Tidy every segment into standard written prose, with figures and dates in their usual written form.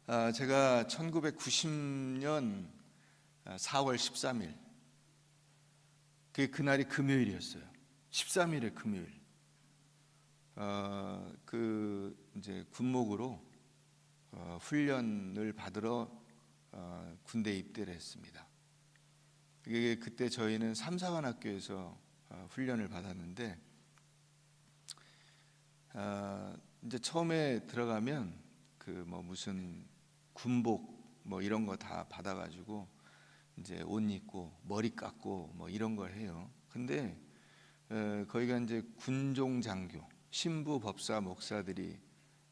제가 1990년 4월 13일, 그날이 금요일이었어요. 13일의 금요일. 이제 군목으로 훈련을 받으러 군대에 입대를 했습니다. 그때 저희는 삼사관학교에서 훈련을 받았는데, 이제 처음에 들어가면 무슨 군복 이런 거 다 받아가지고 이제 옷 입고 머리 깎고 이런 걸 해요. 근데 거기가 이제 군종 장교, 신부, 법사, 목사들이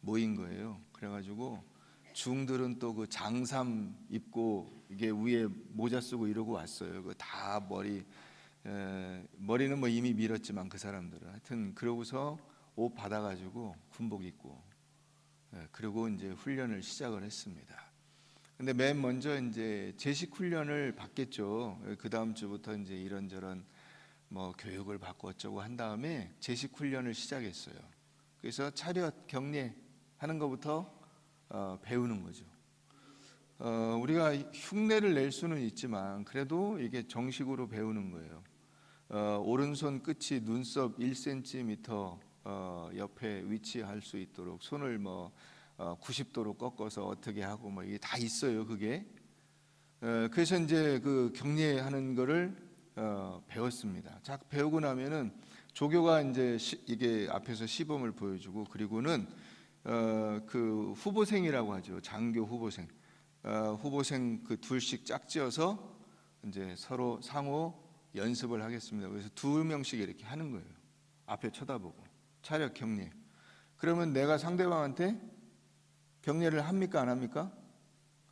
모인 거예요. 그래가지고 중들은 또 그 장삼 입고 이게 위에 모자 쓰고 이러고 왔어요. 그 다 머리는 이미 밀었지만 그 사람들은 하여튼 그러고서 옷 받아가지고 군복 입고 그리고 이제 훈련을 시작을 했습니다. 근데 맨 먼저 이제 제식 훈련을 받겠죠. 그 다음 주부터 이제 이런저런 교육을 받고 어쩌고 한 다음에 제식 훈련을 시작했어요. 그래서 차렷 경례 하는 것부터 배우는 거죠. 우리가 흉내를 낼 수는 있지만 그래도 이게 정식으로 배우는 거예요. 오른손 끝이 눈썹 1cm 옆에 위치할 수 있도록 손을 90도로 꺾어서 어떻게 하고 이게 다 있어요. 그게 그래서 이제 그 경례하는 거를 배웠습니다. 자, 배우고 나면은 조교가 이제 이게 앞에서 시범을 보여주고, 그리고는 그 후보생이라고 하죠. 장교 후보생, 후보생 그 둘씩 짝지어서 이제 서로 상호 연습을 하겠습니다. 그래서 2명씩 이렇게 하는 거예요. 앞에 쳐다보고 차렷 경례. 그러면 내가 상대방한테 경례를 합니까 안 합니까?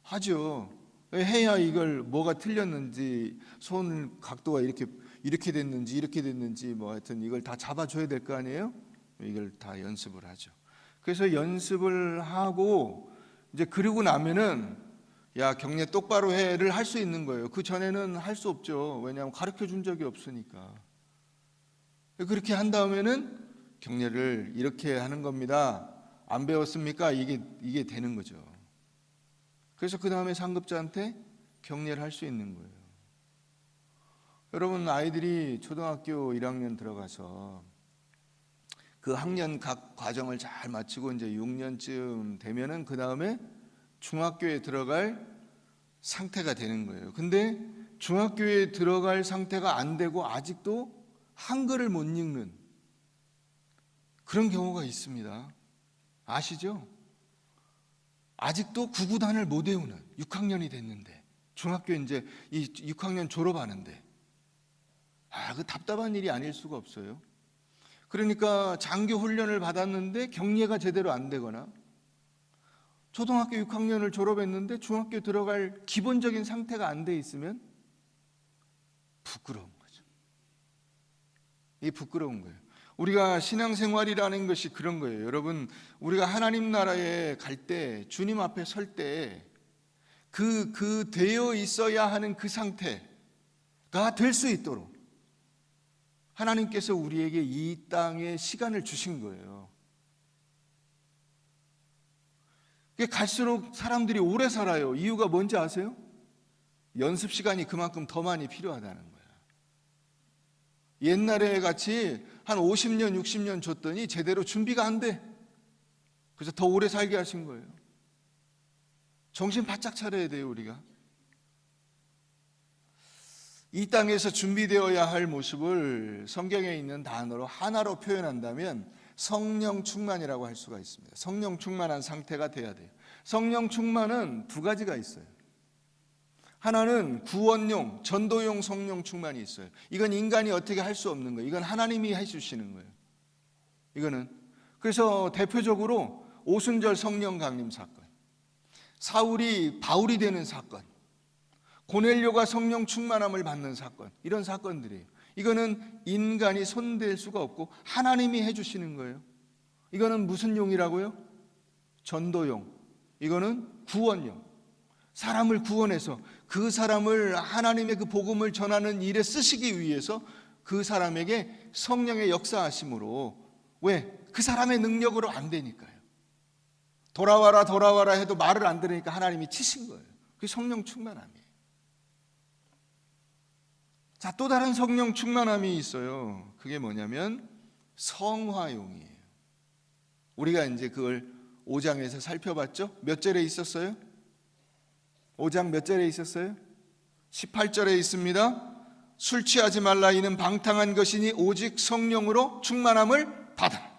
하죠. 해야 이걸 뭐가 틀렸는지, 손 각도가 이렇게 됐는지 하여튼 이걸 다 잡아줘야 될 거 아니에요? 이걸 다 연습을 하죠. 그래서 연습을 하고 이제 그러고 나면은 야, 경례 똑바로 해를 할 수 있는 거예요. 그 전에는 할 수 없죠. 왜냐하면 가르쳐 준 적이 없으니까. 그렇게 한 다음에는 경례를 이렇게 하는 겁니다. 안 배웠습니까? 이게 되는 거죠. 그래서 그 다음에 상급자한테 경례를 할 수 있는 거예요. 여러분, 아이들이 초등학교 1학년 들어가서 그 학년 각 과정을 잘 마치고 이제 6년쯤 되면은 그 다음에 중학교에 들어갈 상태가 되는 거예요. 근데 중학교에 들어갈 상태가 안 되고 아직도 한글을 못 읽는 그런 경우가 있습니다. 아시죠? 아직도 구구단을 못 외우는 6학년이 됐는데, 중학교 이제 이 6학년 졸업하는데, 그 답답한 일이 아닐 수가 없어요. 그러니까 장교 훈련을 받았는데 경례가 제대로 안 되거나, 초등학교 6학년을 졸업했는데 중학교 들어갈 기본적인 상태가 안 돼 있으면 부끄러운 거죠. 이게 부끄러운 거예요. 우리가 신앙생활이라는 것이 그런 거예요. 여러분, 우리가 하나님 나라에 갈 때, 주님 앞에 설 때 그 되어 있어야 하는 그 상태가 될 수 있도록 하나님께서 우리에게 이 땅에 시간을 주신 거예요. 갈수록 사람들이 오래 살아요. 이유가 뭔지 아세요? 연습 시간이 그만큼 더 많이 필요하다는 거예요. 옛날에 같이 한 50년, 60년 줬더니 제대로 준비가 안 돼. 그래서 더 오래 살게 하신 거예요. 정신 바짝 차려야 돼요, 우리가. 이 땅에서 준비되어야 할 모습을 성경에 있는 단어로 하나로 표현한다면 성령 충만이라고 할 수가 있습니다. 성령 충만한 상태가 돼야 돼요. 성령 충만은 2가지가 있어요. 하나는 구원용, 전도용 성령 충만이 있어요. 이건 인간이 어떻게 할 수 없는 거예요. 이건 하나님이 해주시는 거예요. 이거는. 그래서 대표적으로 오순절 성령 강림 사건, 사울이 바울이 되는 사건, 고넬료가 성령 충만함을 받는 사건, 이런 사건들이에요. 이거는 인간이 손댈 수가 없고 하나님이 해주시는 거예요. 이거는 무슨 용이라고요? 전도용. 이거는 구원용. 사람을 구원해서 그 사람을 하나님의 그 복음을 전하는 일에 쓰시기 위해서 그 사람에게 성령의 역사하심으로, 왜? 그 사람의 능력으로 안 되니까요. 돌아와라 돌아와라 해도 말을 안 들으니까 하나님이 치신 거예요. 그게 성령 충만함이에요. 자, 또 다른 성령 충만함이 있어요. 그게 뭐냐면 성화용이에요. 우리가 이제 그걸 5장에서 살펴봤죠? 몇 절에 있었어요? 5장 몇 절에 있었어요? 18절에 있습니다. 술 취하지 말라. 이는 방탕한 것이니 오직 성령으로 충만함을 받아.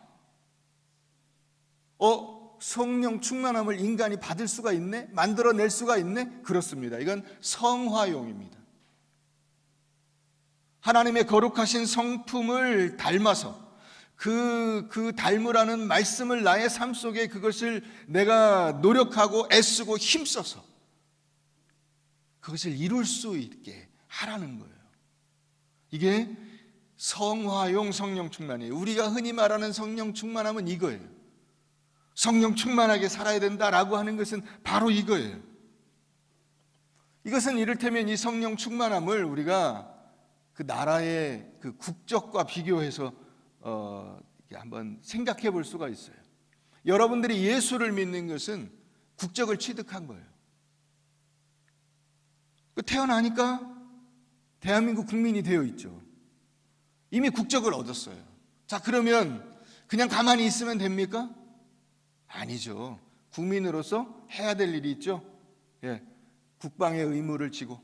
성령 충만함을 인간이 받을 수가 있네? 만들어낼 수가 있네? 그렇습니다. 이건 성화용입니다. 하나님의 거룩하신 성품을 닮아서 그 닮으라는 말씀을 나의 삶 속에 그것을 내가 노력하고 애쓰고 힘써서 그것을 이룰 수 있게 하라는 거예요. 이게 성화용 성령 충만이에요. 우리가 흔히 말하는 성령 충만함은 이거예요. 성령 충만하게 살아야 된다라고 하는 것은 바로 이거예요. 이것은 이를테면 이 성령 충만함을 우리가 그 나라의 그 국적과 비교해서 한번 생각해 볼 수가 있어요. 여러분들이 예수를 믿는 것은 국적을 취득한 거예요. 태어나니까 대한민국 국민이 되어 있죠. 이미 국적을 얻었어요. 자, 그러면 그냥 가만히 있으면 됩니까? 아니죠. 국민으로서 해야 될 일이 있죠. 국방의 의무를 지고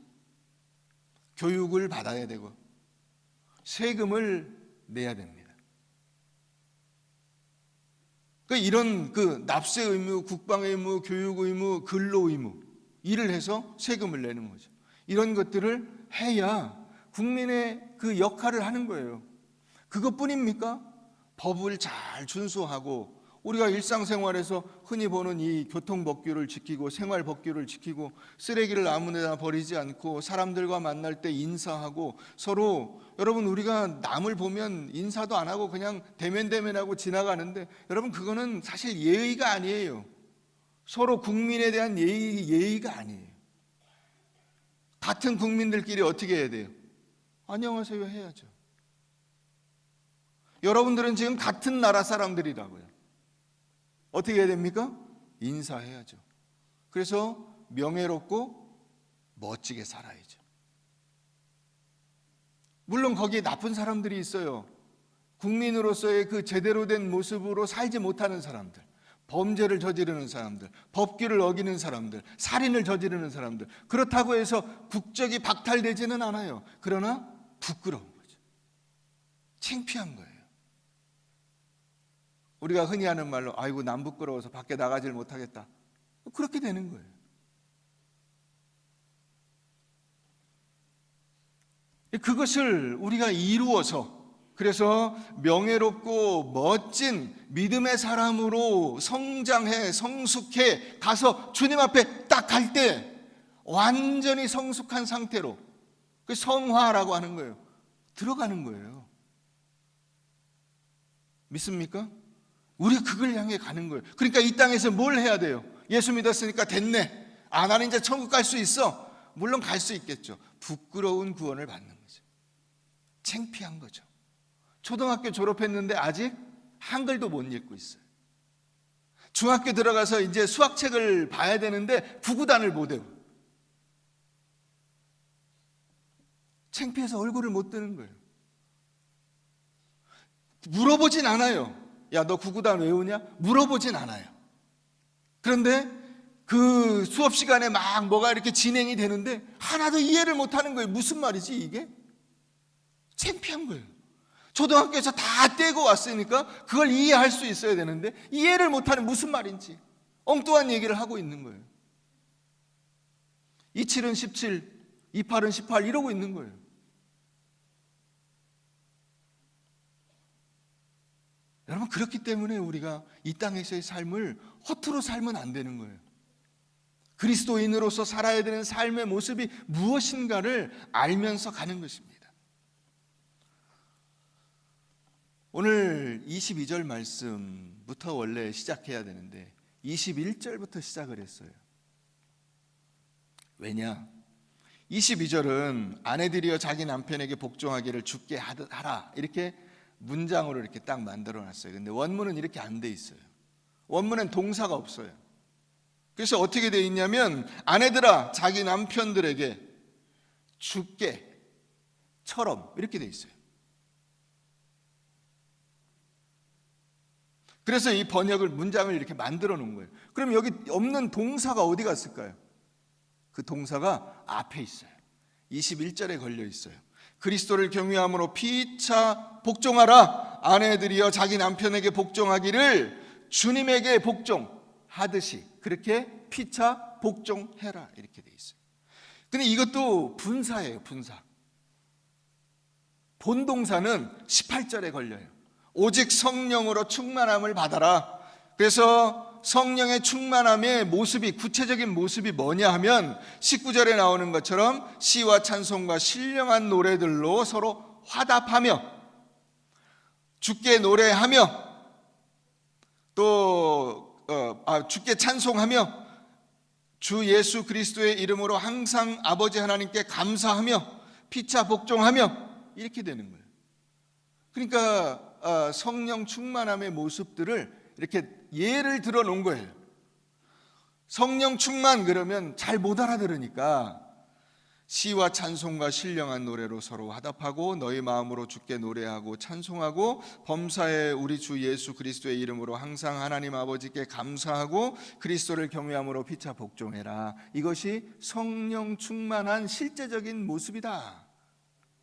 교육을 받아야 되고 세금을 내야 됩니다. 이런 납세 의무, 국방 의무, 교육 의무, 근로 의무, 일을 해서 세금을 내는 거죠. 이런 것들을 해야 국민의 그 역할을 하는 거예요. 그것뿐입니까? 법을 잘 준수하고 우리가 일상생활에서 흔히 보는 이 교통법규를 지키고 생활법규를 지키고 쓰레기를 아무 데나 버리지 않고 사람들과 만날 때 인사하고 서로, 여러분 우리가 남을 보면 인사도 안 하고 그냥 대면대면하고 지나가는데 여러분 그거는 사실 예의가 아니에요. 서로 국민에 대한 예의가 아니에요. 같은 국민들끼리 어떻게 해야 돼요? 안녕하세요 해야죠. 여러분들은 지금 같은 나라 사람들이라고요. 어떻게 해야 됩니까? 인사해야죠. 그래서 명예롭고 멋지게 살아야죠. 물론 거기에 나쁜 사람들이 있어요. 국민으로서의 그 제대로 된 모습으로 살지 못하는 사람들, 범죄를 저지르는 사람들, 법규를 어기는 사람들, 살인을 저지르는 사람들. 그렇다고 해서 국적이 박탈되지는 않아요. 그러나 부끄러운 거죠. 창피한 거예요. 우리가 흔히 하는 말로 아이고 남 부끄러워서 밖에 나가질 못하겠다. 그렇게 되는 거예요. 그것을 우리가 이루어서 그래서 명예롭고 멋진 믿음의 사람으로 성장해 성숙해 가서 주님 앞에 딱 갈 때 완전히 성숙한 상태로 그 성화라고 하는 거예요. 들어가는 거예요. 믿습니까? 우리 그걸 향해 가는 거예요. 그러니까 이 땅에서 뭘 해야 돼요? 예수 믿었으니까 됐네. 나는 이제 천국 갈 수 있어. 물론 갈 수 있겠죠. 부끄러운 구원을 받는 거죠. 창피한 거죠. 초등학교 졸업했는데 아직 한글도 못 읽고 있어요. 중학교 들어가서 이제 수학책을 봐야 되는데 구구단을 못 외워. 창피해서 얼굴을 못 드는 거예요. 물어보진 않아요. 야, 너 구구단 외우냐? 물어보진 않아요. 그런데 그 수업 시간에 막 뭐가 이렇게 진행이 되는데 하나도 이해를 못하는 거예요. 무슨 말이지 이게? 창피한 거예요. 초등학교에서 다 떼고 왔으니까 그걸 이해할 수 있어야 되는데 이해를 못하는 무슨 말인지 엉뚱한 얘기를 하고 있는 거예요. 27은 17, 28은 18 이러고 있는 거예요. 여러분 그렇기 때문에 우리가 이 땅에서의 삶을 허투루 살면 안 되는 거예요. 그리스도인으로서 살아야 되는 삶의 모습이 무엇인가를 알면서 가는 것입니다. 오늘 22절 말씀부터 원래 시작해야 되는데 21절부터 시작을 했어요. 왜냐? 22절은 아내들이여 자기 남편에게 복종하기를 주께 하라 이렇게 문장으로 이렇게 딱 만들어 놨어요. 근데 원문은 이렇게 안 돼 있어요. 원문엔 동사가 없어요. 그래서 어떻게 되어 있냐면 아내들아 자기 남편들에게 주께처럼 이렇게 되어 있어요. 그래서 이 문장을 이렇게 만들어 놓은 거예요. 그럼 여기 없는 동사가 어디 갔을까요? 그 동사가 앞에 있어요. 21절에 걸려 있어요. 그리스도를 경외함으로 피차 복종하라. 아내들이여 자기 남편에게 복종하기를 주님에게 복종하듯이 그렇게 피차 복종해라 이렇게 돼 있어요. 근데 이것도 분사예요. 분사. 본동사는 18절에 걸려요. 오직 성령으로 충만함을 받아라. 그래서 성령의 충만함의 모습이, 구체적인 모습이 뭐냐 하면 19절에 나오는 것처럼 시와 찬송과 신령한 노래들로 서로 화답하며 주께 노래하며 또 주께 찬송하며 주 예수 그리스도의 이름으로 항상 아버지 하나님께 감사하며 피차 복종하며 이렇게 되는 거예요. 그러니까 성령 충만함의 모습들을 이렇게 예를 들어 놓은 거예요. 성령 충만 그러면 잘 못 알아들으니까 시와 찬송과 신령한 노래로 서로 화답하고 너희 마음으로 주께 노래하고 찬송하고 범사에 우리 주 예수 그리스도의 이름으로 항상 하나님 아버지께 감사하고 그리스도를 경외함으로 피차 복종해라. 이것이 성령 충만한 실제적인 모습이다.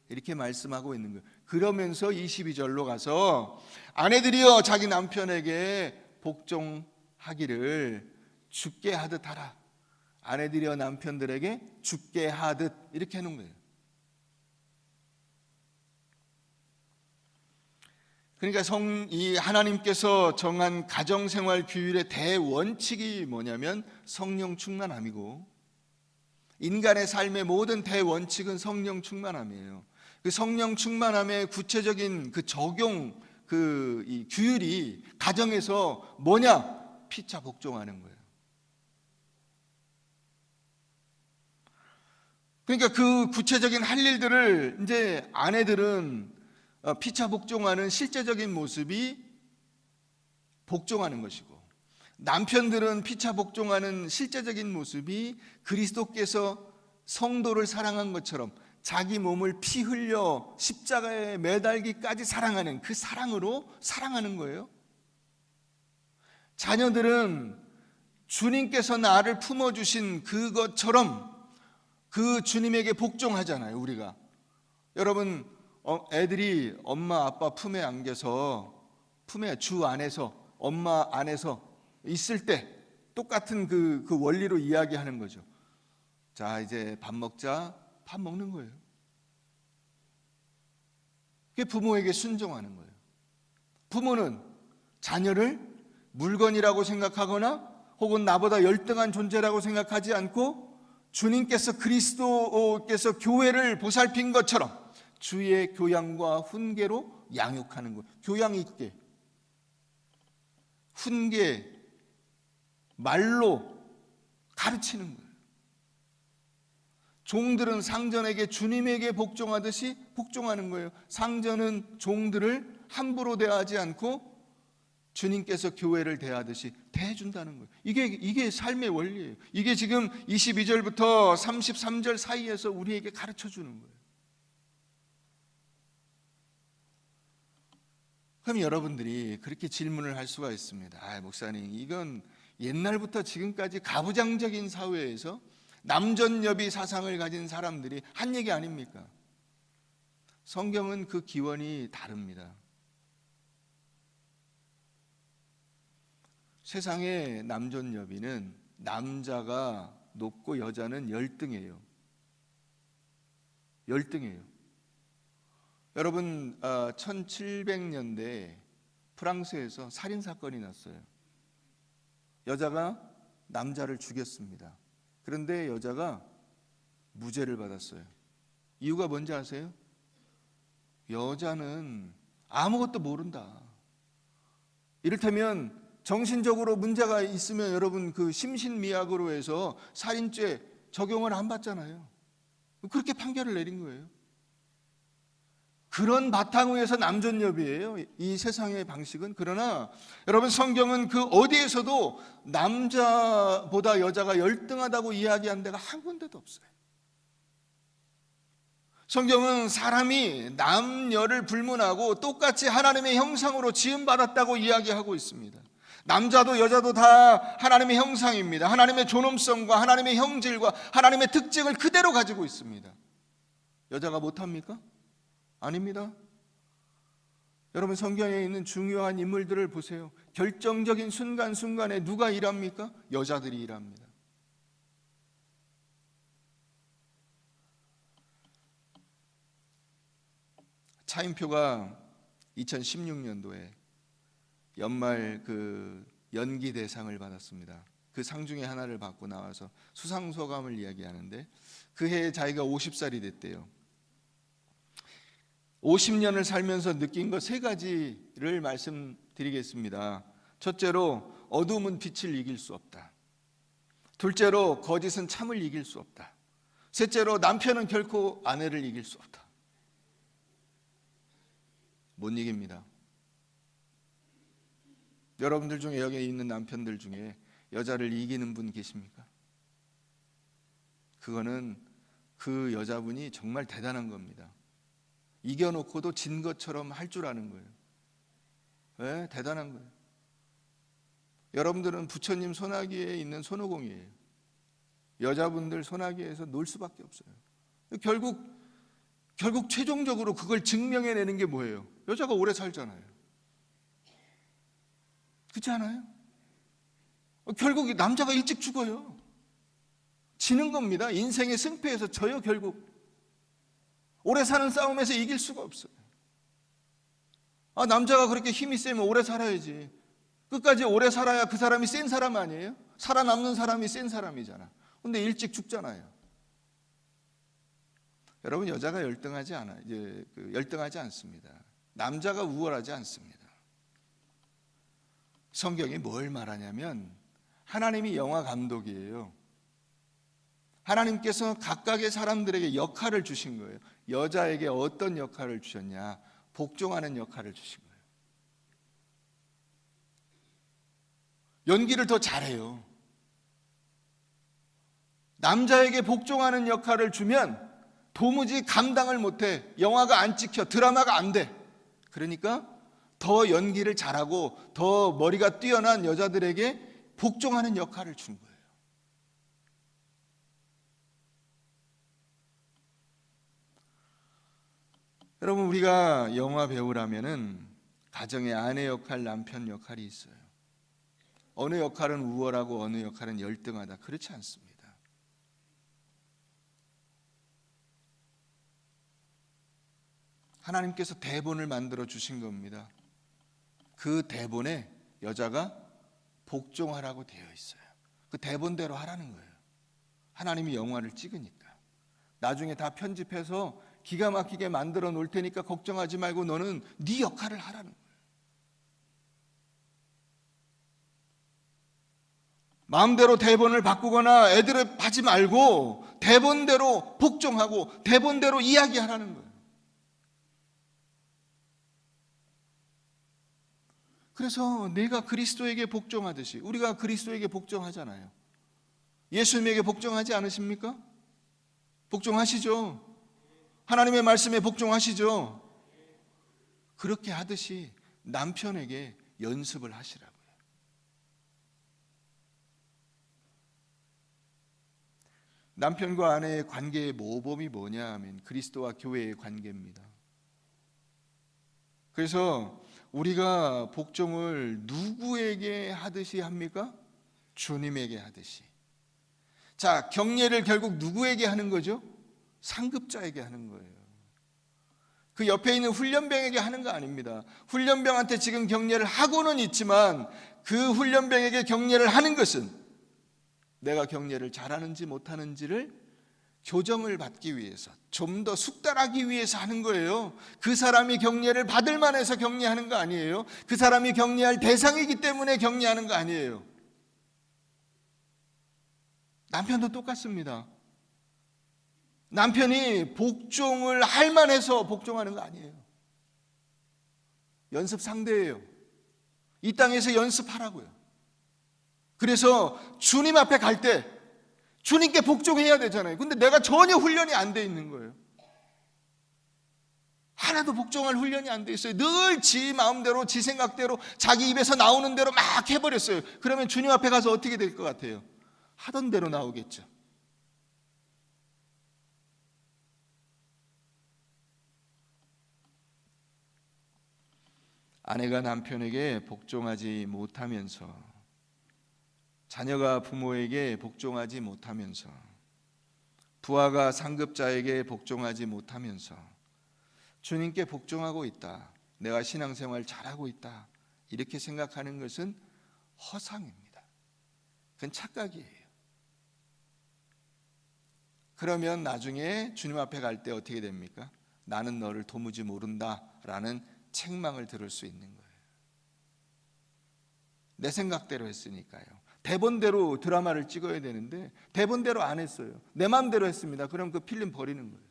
이렇게 말씀하고 있는 거예요. 그러면서 22절로 가서 아내들이여 자기 남편에게 복종하기를 주께 하듯 하라. 아내들이여 남편들에게 주께 하듯 이렇게 하는 거예요. 그러니까 이 하나님께서 정한 가정생활 규율의 대원칙이 뭐냐면 성령 충만함이고 인간의 삶의 모든 대원칙은 성령 충만함이에요. 그 성령 충만함의 구체적인 그 적용 이 규율이 가정에서 뭐냐? 피차 복종하는 거예요. 그러니까 그 구체적인 할 일들을 이제 아내들은 피차 복종하는 실제적인 모습이 복종하는 것이고 남편들은 피차 복종하는 실제적인 모습이 그리스도께서 성도를 사랑한 것처럼 자기 몸을 피 흘려 십자가에 매달기까지 사랑하는 그 사랑으로 사랑하는 거예요. 자녀들은 주님께서 나를 품어주신 그것처럼 그 주님에게 복종하잖아요. 우리가 여러분 애들이 엄마 아빠 품에 안겨서 품에 주 안에서 엄마 안에서 있을 때 똑같은 그 원리로 이야기하는 거죠. 자 이제 밥 먹자. 밥 먹는 거예요. 그게 부모에게 순종하는 거예요. 부모는 자녀를 물건이라고 생각하거나 혹은 나보다 열등한 존재라고 생각하지 않고 주님께서 그리스도께서 교회를 보살핀 것처럼 주의 교양과 훈계로 양육하는 거예요. 교양 있게 훈계 말로 가르치는 거예요. 종들은 상전에게 주님에게 복종하듯이 복종하는 거예요. 상전은 종들을 함부로 대하지 않고 주님께서 교회를 대하듯이 대해준다는 거예요. 이게 삶의 원리예요. 이게 지금 22절부터 33절 사이에서 우리에게 가르쳐주는 거예요. 그럼 여러분들이 그렇게 질문을 할 수가 있습니다. 목사님 이건 옛날부터 지금까지 가부장적인 사회에서 남전여비 사상을 가진 사람들이 한 얘기 아닙니까? 성경은 그 기원이 다릅니다. 세상의 남전여비는 남자가 높고 여자는 열등해요. 열등해요. 여러분 1700년대 프랑스에서 살인사건이 났어요. 여자가 남자를 죽였습니다. 그런데 여자가 무죄를 받았어요. 이유가 뭔지 아세요? 여자는 아무것도 모른다. 이를테면 정신적으로 문제가 있으면 여러분 그 심신미약으로 해서 살인죄 적용을 안 받잖아요. 그렇게 판결을 내린 거예요. 그런 바탕 위에서 남존여비예요, 이 세상의 방식은. 그러나 여러분, 성경은 그 어디에서도 남자보다 여자가 열등하다고 이야기한 데가 한 군데도 없어요. 성경은 사람이 남녀를 불문하고 똑같이 하나님의 형상으로 지음받았다고 이야기하고 있습니다. 남자도 여자도 다 하나님의 형상입니다. 하나님의 존엄성과 하나님의 형질과 하나님의 특징을 그대로 가지고 있습니다. 여자가 못합니까? 아닙니다. 여러분, 성경에 있는 중요한 인물들을 보세요. 결정적인 순간순간에 누가 일합니까? 여자들이 일합니다. 차인표가 2016년도에 연말 그 연기 대상을 받았습니다. 그 상 중에 하나를 받고 나와서 수상소감을 이야기하는데, 그 해에 자기가 50살이 됐대요. 50년을 살면서 느낀 것 3가지를 말씀드리겠습니다. 첫째로, 어둠은 빛을 이길 수 없다. 둘째로, 거짓은 참을 이길 수 없다. 셋째로, 남편은 결코 아내를 이길 수 없다. 못 이깁니다. 여러분들 중에, 여기 있는 남편들 중에 여자를 이기는 분 계십니까? 그거는 그 여자분이 정말 대단한 겁니다. 이겨놓고도 진 것처럼 할 줄 아는 거예요. 네, 대단한 거예요. 여러분들은 부처님 손아귀에 있는 손오공이에요. 여자분들 손아귀에서 놀 수밖에 없어요. 결국 최종적으로 그걸 증명해내는 게 뭐예요? 여자가 오래 살잖아요. 그렇지 않아요? 결국 남자가 일찍 죽어요. 지는 겁니다. 인생의 승패에서 져요. 결국 오래 사는 싸움에서 이길 수가 없어요. 남자가 그렇게 힘이 세면 오래 살아야지. 끝까지 오래 살아야 그 사람이 센 사람 아니에요? 살아남는 사람이 센 사람이잖아. 근데 일찍 죽잖아요. 여러분, 여자가 열등하지 않아요. 열등하지 않습니다. 남자가 우월하지 않습니다. 성경이 뭘 말하냐면, 하나님이 영화 감독이에요. 하나님께서 각각의 사람들에게 역할을 주신 거예요. 여자에게 어떤 역할을 주셨냐? 복종하는 역할을 주신 거예요. 연기를 더 잘해요. 남자에게 복종하는 역할을 주면 도무지 감당을 못해. 영화가 안 찍혀. 드라마가 안 돼. 그러니까 더 연기를 잘하고 더 머리가 뛰어난 여자들에게 복종하는 역할을 준 거예요. 여러분, 우리가 영화 배우라면은 가정의 아내 역할, 남편 역할이 있어요. 어느 역할은 우월하고 어느 역할은 열등하다. 그렇지 않습니다. 하나님께서 대본을 만들어 주신 겁니다. 그 대본에 여자가 복종하라고 되어 있어요. 그 대본대로 하라는 거예요. 하나님이 영화를 찍으니까. 나중에 다 편집해서 기가 막히게 만들어 놓을 테니까 걱정하지 말고 너는 네 역할을 하라는 거예요. 마음대로 대본을 바꾸거나 애드립 하지 말고 대본대로 복종하고 대본대로 이야기하라는 거예요. 그래서 내가 그리스도에게 복종하듯이, 우리가 그리스도에게 복종하잖아요. 예수님에게 복종하지 않으십니까? 복종하시죠. 하나님의 말씀에 복종하시죠. 그렇게 하듯이 남편에게 연습을 하시라고요. 남편과 아내의 관계의 모범이 뭐냐 하면 그리스도와 교회의 관계입니다. 그래서 우리가 복종을 누구에게 하듯이 합니까? 주님에게 하듯이. 자, 경례를 결국 누구에게 하는 거죠? 상급자에게 하는 거예요. 그 옆에 있는 훈련병에게 하는 거 아닙니다. 훈련병한테 지금 경례를 하고는 있지만 그 훈련병에게 경례를 하는 것은 내가 경례를 잘하는지 못하는지를 교정을 받기 위해서, 좀 더 숙달하기 위해서 하는 거예요. 그 사람이 경례를 받을 만해서 경례하는 거 아니에요. 그 사람이 경례할 대상이기 때문에 경례하는 거 아니에요. 남편도 똑같습니다. 남편이 복종을 할 만해서 복종하는 거 아니에요. 연습 상대예요. 이 땅에서 연습하라고요. 그래서 주님 앞에 갈 때 주님께 복종해야 되잖아요. 근데 내가 전혀 훈련이 안 돼 있는 거예요. 하나도 복종할 훈련이 안 돼 있어요. 늘 지 마음대로, 지 생각대로, 자기 입에서 나오는 대로 막 해버렸어요. 그러면 주님 앞에 가서 어떻게 될 것 같아요? 하던 대로 나오겠죠. 아내가 남편에게 복종하지 못하면서, 자녀가 부모에게 복종하지 못하면서, 부하가 상급자에게 복종하지 못하면서 주님께 복종하고 있다, 내가 신앙생활 잘하고 있다, 이렇게 생각하는 것은 허상입니다. 그건 착각이에요. 그러면 나중에 주님 앞에 갈 때 어떻게 됩니까? 나는 너를 도무지 모른다라는 책망을 들을 수 있는 거예요. 내 생각대로 했으니까요. 대본대로 드라마를 찍어야 되는데 대본대로 안 했어요. 내 마음대로 했습니다. 그럼 그 필름 버리는 거예요.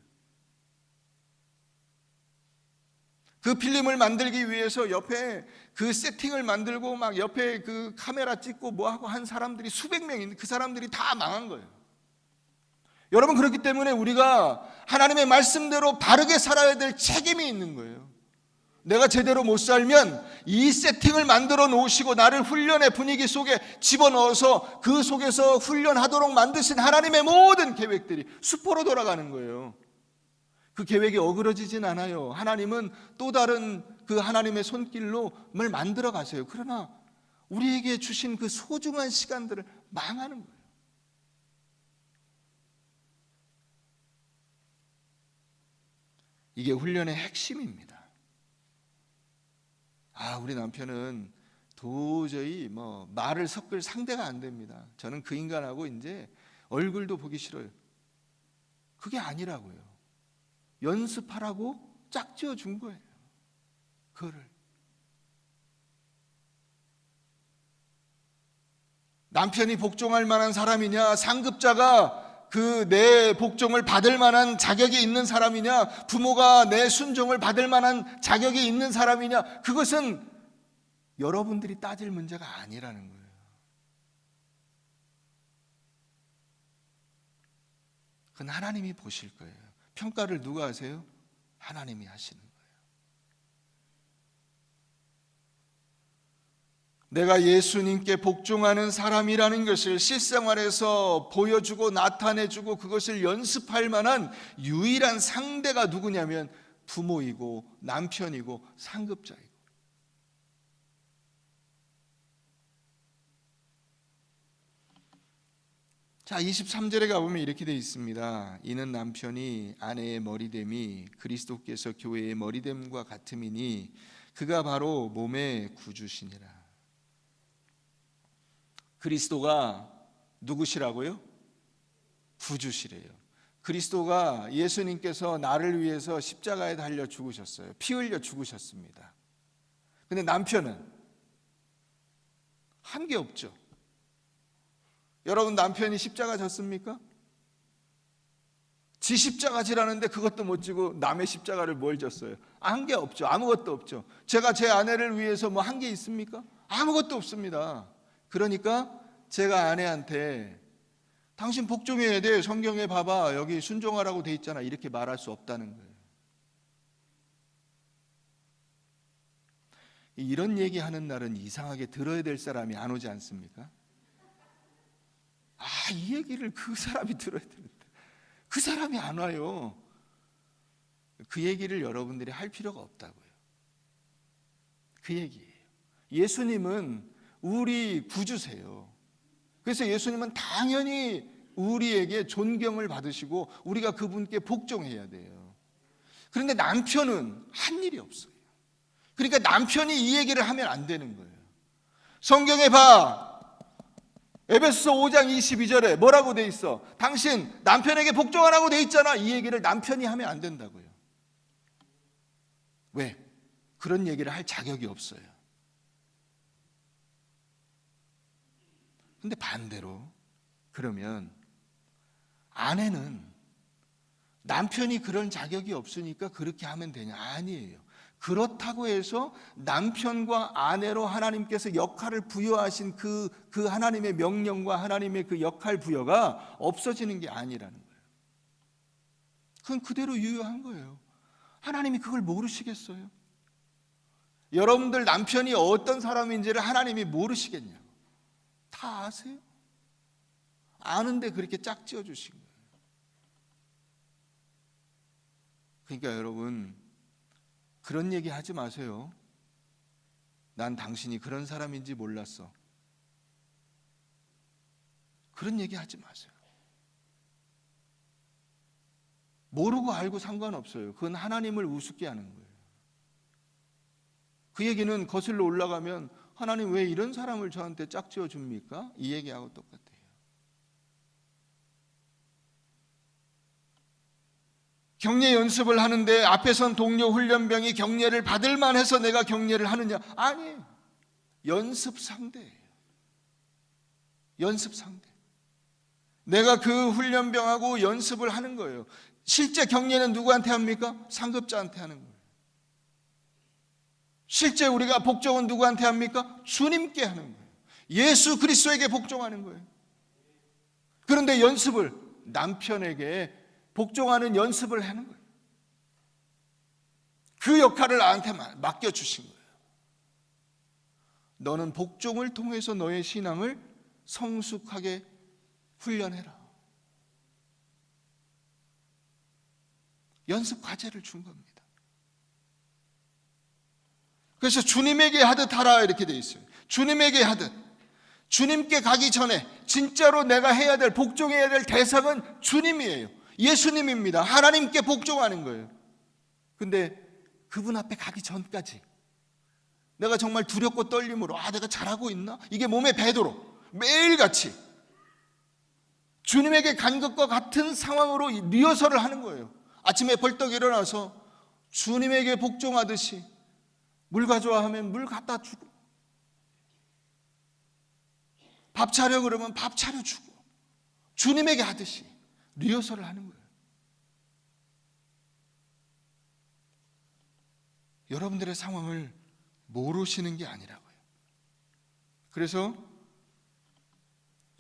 그 필름을 만들기 위해서 옆에 그 세팅을 만들고 막 옆에 그 카메라 찍고 뭐하고 한 사람들이 수백 명 있는데 그 사람들이 다 망한 거예요. 여러분, 그렇기 때문에 우리가 하나님의 말씀대로 바르게 살아야 될 책임이 있는 거예요. 내가 제대로 못 살면 이 세팅을 만들어 놓으시고 나를 훈련의 분위기 속에 집어넣어서 그 속에서 훈련하도록 만드신 하나님의 모든 계획들이 수포로 돌아가는 거예요. 그 계획이 어그러지진 않아요. 하나님은 또 다른 그 하나님의 손길로 뭘 만들어 가세요. 그러나 우리에게 주신 그 소중한 시간들을 망하는 거예요. 이게 훈련의 핵심입니다. 우리 남편은 도저히 말을 섞을 상대가 안 됩니다. 저는 그 인간하고 이제 얼굴도 보기 싫어요. 그게 아니라고요. 연습하라고 짝지어 준 거예요. 그거를. 남편이 복종할 만한 사람이냐, 상급자가 그 내 복종을 받을 만한 자격이 있는 사람이냐, 부모가 내 순종을 받을 만한 자격이 있는 사람이냐, 그것은 여러분들이 따질 문제가 아니라는 거예요. 그건 하나님이 보실 거예요. 평가를 누가 하세요? 하나님이 하시는 거예요. 내가 예수님께 복종하는 사람이라는 것을 실생활에서 보여주고 나타내주고 그것을 연습할 만한 유일한 상대가 누구냐면 부모이고 남편이고 상급자이고. 자, 23절에 가보면 이렇게 되어 있습니다. 이는 남편이 아내의 머리됨이 그리스도께서 교회의 머리됨과 같음이니 그가 바로 몸의 구주시니라. 그리스도가 누구시라고요? 구주시래요. 그리스도가, 예수님께서 나를 위해서 십자가에 달려 죽으셨어요. 피 흘려 죽으셨습니다. 근데 남편은 한 게 없죠. 여러분, 남편이 십자가 졌습니까? 지 십자가 지라는데 그것도 못 지고 남의 십자가를 뭘 졌어요? 한 게 없죠. 아무것도 없죠. 제가 제 아내를 위해서 뭐 한 게 있습니까? 아무것도 없습니다. 그러니까 제가 아내한테 당신 복종해야 돼, 성경에 봐봐, 여기 순종하라고 돼 있잖아, 이렇게 말할 수 없다는 거예요. 이런 얘기하는 날은 이상하게 들어야 될 사람이 안 오지 않습니까? 이 얘기를 그 사람이 들어야 되는데 그 사람이 안 와요. 그 얘기를 여러분들이 할 필요가 없다고요. 그 얘기예요. 예수님은 우리 구주세요. 그래서 예수님은 당연히 우리에게 존경을 받으시고 우리가 그분께 복종해야 돼요. 그런데 남편은 한 일이 없어요. 그러니까 남편이 이 얘기를 하면 안 되는 거예요. 성경에 봐, 에베소서 5장 22절에 뭐라고 돼 있어? 당신 남편에게 복종하라고 돼 있잖아. 이 얘기를 남편이 하면 안 된다고요. 왜? 그런 얘기를 할 자격이 없어요. 근데 반대로 그러면 아내는 남편이 그런 자격이 없으니까 그렇게 하면 되냐? 아니에요. 그렇다고 해서 남편과 아내로 하나님께서 역할을 부여하신 그 하나님의 명령과 하나님의 그 역할 부여가 없어지는 게 아니라는 거예요. 그건 그대로 유효한 거예요. 하나님이 그걸 모르시겠어요? 여러분들 남편이 어떤 사람인지를 하나님이 모르시겠냐고. 다 아세요? 아는데 그렇게 짝지어 주신 거예요. 그러니까 여러분, 그런 얘기 하지 마세요. 난 당신이 그런 사람인지 몰랐어. 그런 얘기 하지 마세요. 모르고 알고 상관없어요. 그건 하나님을 우습게 하는 거예요. 그 얘기는 거슬러 올라가면 하나님 왜 이런 사람을 저한테 짝지어 줍니까? 이 얘기하고 똑같아요. 격려 연습을 하는데 앞에 선 동료 훈련병이 격려를 받을 만해서 내가 격려를 하느냐? 아니에요. 연습 상대예요. 연습 상대. 내가 그 훈련병하고 연습을 하는 거예요. 실제 격려는 누구한테 합니까? 상급자한테 하는 거예요. 실제 우리가 복종은 누구한테 합니까? 주님께 하는 거예요. 예수 그리스도에게 복종하는 거예요. 그런데 연습을 남편에게 복종하는 연습을 하는 거예요. 그 역할을 나한테 맡겨주신 거예요. 너는 복종을 통해서 너의 신앙을 성숙하게 훈련해라. 연습 과제를 준 겁니다. 그래서 주님에게 하듯 하라 이렇게 돼 있어요. 주님에게 하듯. 주님께 가기 전에 진짜로 내가 해야 될, 복종해야 될 대상은 주님이에요. 예수님입니다. 하나님께 복종하는 거예요. 근데 그분 앞에 가기 전까지 내가 정말 두렵고 떨림으로 내가 잘하고 있나? 이게 몸에 배도록 매일같이 주님에게 간 것과 같은 상황으로 리허설을 하는 거예요. 아침에 벌떡 일어나서 주님에게 복종하듯이 물 가져와 하면 물 갖다 주고, 밥 차려 그러면 밥 차려주고, 주님에게 하듯이 리허설을 하는 거예요. 여러분들의 상황을 모르시는 게 아니라고요. 그래서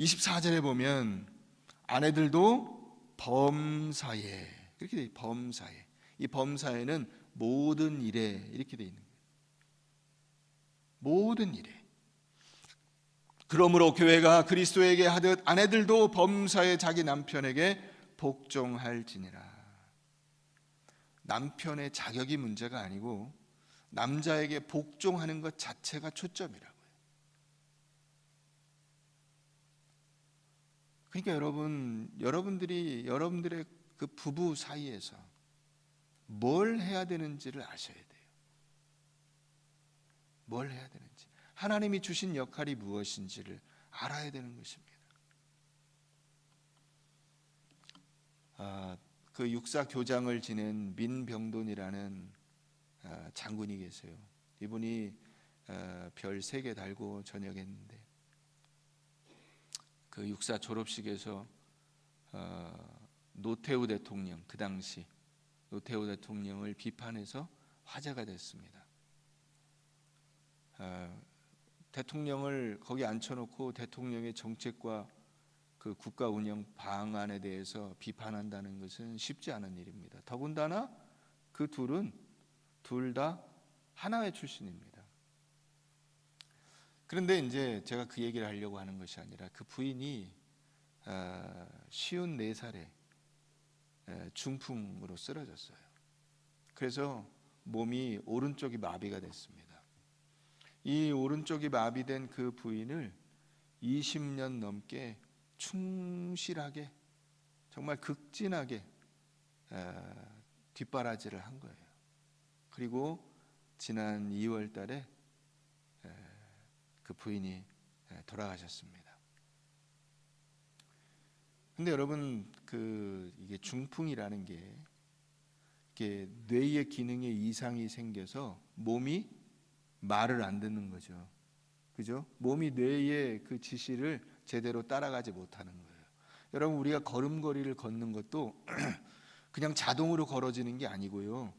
24절에 보면 아내들도 범사에 이렇게 돼 있어요. 범사에. 이 범사에는 모든 일에 이렇게 돼 있는 거예요. 모든 일에. 그러므로 교회가 그리스도에게 하듯 아내들도 범사에 자기 남편에게 복종할지니라. 남편의 자격이 문제가 아니고 남자에게 복종하는 것 자체가 초점이라고요. 그러니까 여러분들의 그 부부 사이에서 뭘 해야 되는지를 아셔야 돼요. 뭘 해야 되는지, 하나님이 주신 역할이 무엇인지를 알아야 되는 것입니다. 그 육사 교장을 지낸 민병돈이라는 장군이 계세요. 이분이 별 3개 달고 전역했는데 그 육사 졸업식에서 노태우 대통령, 그 당시 노태우 대통령을 비판해서 화제가 됐습니다. 대통령을 거기 앉혀놓고 대통령의 정책과 그 국가 운영 방안에 대해서 비판한다는 것은 쉽지 않은 일입니다. 더군다나 그 둘 다 하나회 출신입니다. 그런데 이제 제가 그 얘기를 하려고 하는 것이 아니라 그 부인이 54살에 중풍으로 쓰러졌어요. 그래서 몸이 오른쪽이 마비가 됐습니다. 이 오른쪽이 마비된 그 부인을 20년 넘게 충실하게, 정말 극진하게 뒷바라지를 한 거예요. 그리고 지난 2월 달에 그 부인이 돌아가셨습니다. 근데 여러분, 이게 중풍이라는 게 이게 뇌의 기능에 이상이 생겨서 몸이 말을 안 듣는 거죠. 그죠? 몸이 뇌의 그 지시를 제대로 따라가지 못하는 거예요. 여러분, 우리가 걸음걸이를 걷는 것도 그냥 자동으로 걸어지는 게 아니고요.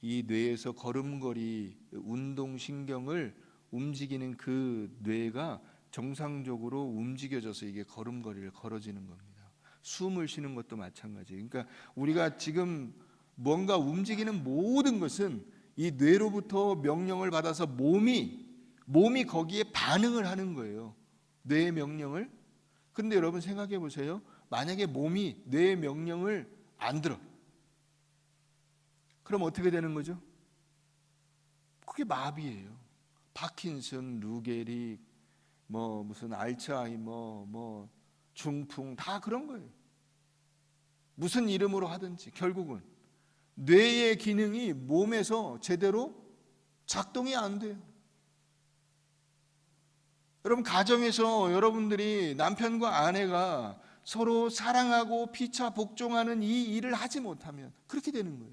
이 뇌에서 걸음걸이 운동신경을 움직이는 그 뇌가 정상적으로 움직여져서 이게 걸음걸이를 걸어지는 겁니다. 숨을 쉬는 것도 마찬가지예요. 그러니까 우리가 지금 뭔가 움직이는 모든 것은 이 뇌로부터 명령을 받아서 몸이 거기에 반응을 하는 거예요. 뇌의 명령을. 근데 여러분 생각해 보세요. 만약에 몸이 뇌의 명령을 안 들어, 그럼 어떻게 되는 거죠? 그게 마비예요. 파킨슨, 루게릭, 무슨 알츠하이머, 중풍 다 그런 거예요. 무슨 이름으로 하든지 결국은 뇌의 기능이 몸에서 제대로 작동이 안 돼요. 여러분 가정에서 여러분들이 남편과 아내가 서로 사랑하고 피차 복종하는 이 일을 하지 못하면 그렇게 되는 거예요.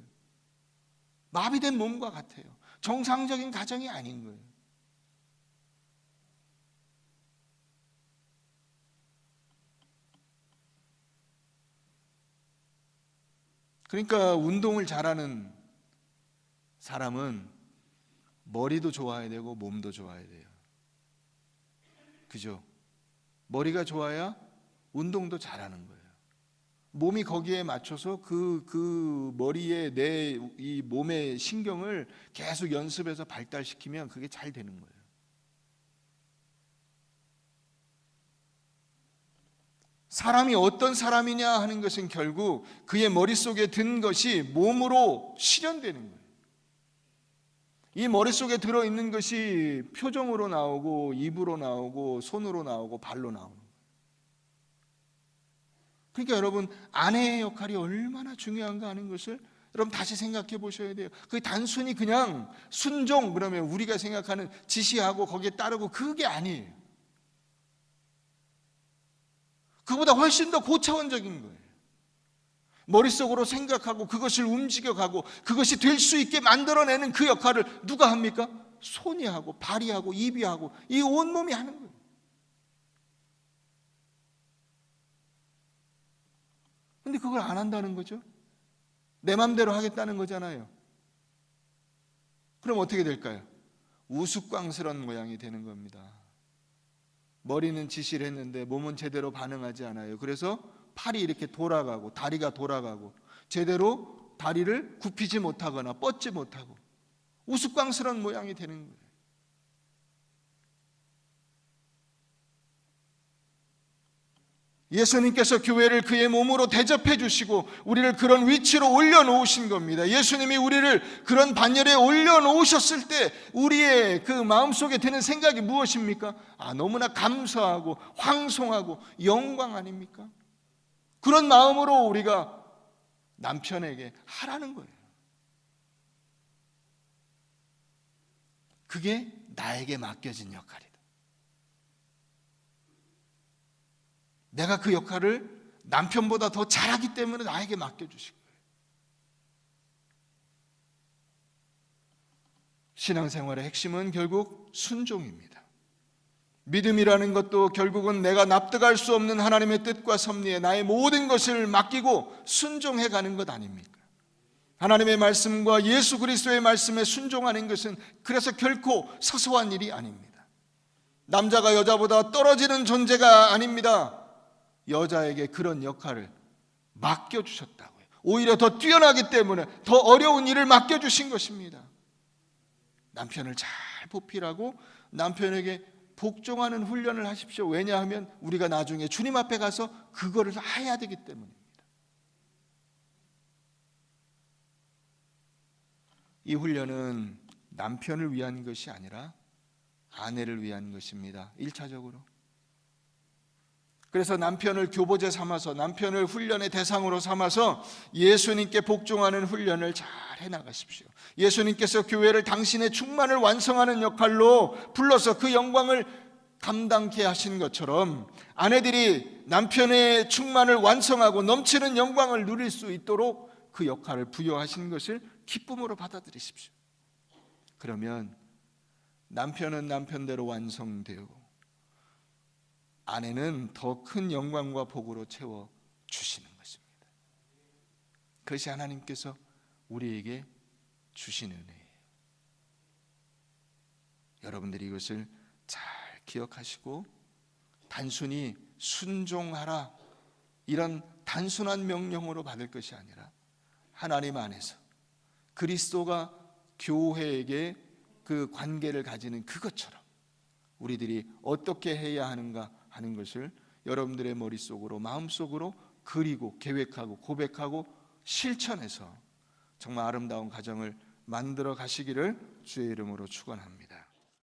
마비된 몸과 같아요. 정상적인 가정이 아닌 거예요. 그러니까 운동을 잘하는 사람은 머리도 좋아야 되고 몸도 좋아야 돼요. 그죠? 머리가 좋아야 운동도 잘하는 거예요. 몸이 거기에 맞춰서 그 머리에 이 몸의 신경을 계속 연습해서 발달시키면 그게 잘 되는 거예요. 사람이 어떤 사람이냐 하는 것은 결국 그의 머릿속에 든 것이 몸으로 실현되는 거예요. 이 머릿속에 들어있는 것이 표정으로 나오고 입으로 나오고 손으로 나오고 발로 나오는 거예요. 그러니까 여러분 아내의 역할이 얼마나 중요한가 하는 것을 여러분 다시 생각해 보셔야 돼요. 그게 단순히 그냥 순종 그러면 우리가 생각하는 지시하고 거기에 따르고 그게 아니에요. 그보다 훨씬 더 고차원적인 거예요. 머릿속으로 생각하고 그것을 움직여가고 그것이 될 수 있게 만들어내는 그 역할을 누가 합니까? 손이 하고 발이 하고 입이 하고 이 온몸이 하는 거예요. 근데 그걸 안 한다는 거죠. 내 맘대로 하겠다는 거잖아요. 그럼 어떻게 될까요? 우스꽝스러운 모양이 되는 겁니다. 머리는 지시를 했는데 몸은 제대로 반응하지 않아요. 그래서 팔이 이렇게 돌아가고 다리가 돌아가고 제대로 다리를 굽히지 못하거나 뻗지 못하고 우스꽝스러운 모양이 되는 거예요. 예수님께서 교회를 그의 몸으로 대접해 주시고 우리를 그런 위치로 올려놓으신 겁니다. 예수님이 우리를 그런 반열에 올려놓으셨을 때 우리의 그 마음속에 드는 생각이 무엇입니까? 너무나 감사하고 황송하고 영광 아닙니까? 그런 마음으로 우리가 남편에게 하라는 거예요. 그게 나에게 맡겨진 역할이다. 내가 그 역할을 남편보다 더 잘하기 때문에 나에게 맡겨주신 거예요. 신앙생활의 핵심은 결국 순종입니다. 믿음이라는 것도 결국은 내가 납득할 수 없는 하나님의 뜻과 섭리에 나의 모든 것을 맡기고 순종해 가는 것 아닙니까? 하나님의 말씀과 예수 그리스도의 말씀에 순종하는 것은 그래서 결코 사소한 일이 아닙니다. 남자가 여자보다 떨어지는 존재가 아닙니다. 여자에게 그런 역할을 맡겨주셨다고요. 오히려 더 뛰어나기 때문에 더 어려운 일을 맡겨주신 것입니다. 남편을 잘 보필하고 남편에게 복종하는 훈련을 하십시오. 왜냐하면 우리가 나중에 주님 앞에 가서 그거를 해야 되기 때문입니다. 이 훈련은 남편을 위한 것이 아니라 아내를 위한 것입니다. 1차적으로. 그래서 남편을 교보제 삼아서 남편을 훈련의 대상으로 삼아서 예수님께 복종하는 훈련을 잘 해나가십시오. 예수님께서 교회를 당신의 충만을 완성하는 역할로 불러서 그 영광을 감당케 하신 것처럼 아내들이 남편의 충만을 완성하고 넘치는 영광을 누릴 수 있도록 그 역할을 부여하신 것을 기쁨으로 받아들이십시오. 그러면 남편은 남편대로 완성되고 아내는 더 큰 영광과 복으로 채워주시는 것입니다. 그것이 하나님께서 우리에게 주신 은혜예요. 여러분들이 이것을 잘 기억하시고 단순히 순종하라 이런 단순한 명령으로 받을 것이 아니라 하나님 안에서 그리스도가 교회에게 그 관계를 가지는 그것처럼 우리들이 어떻게 해야 하는가 하는 것을 여러분들의 머릿속으로 마음속으로 그리고 계획하고 고백하고 실천해서 정말 아름다운 가정을 만들어 가시기를 주의 이름으로 축원합니다.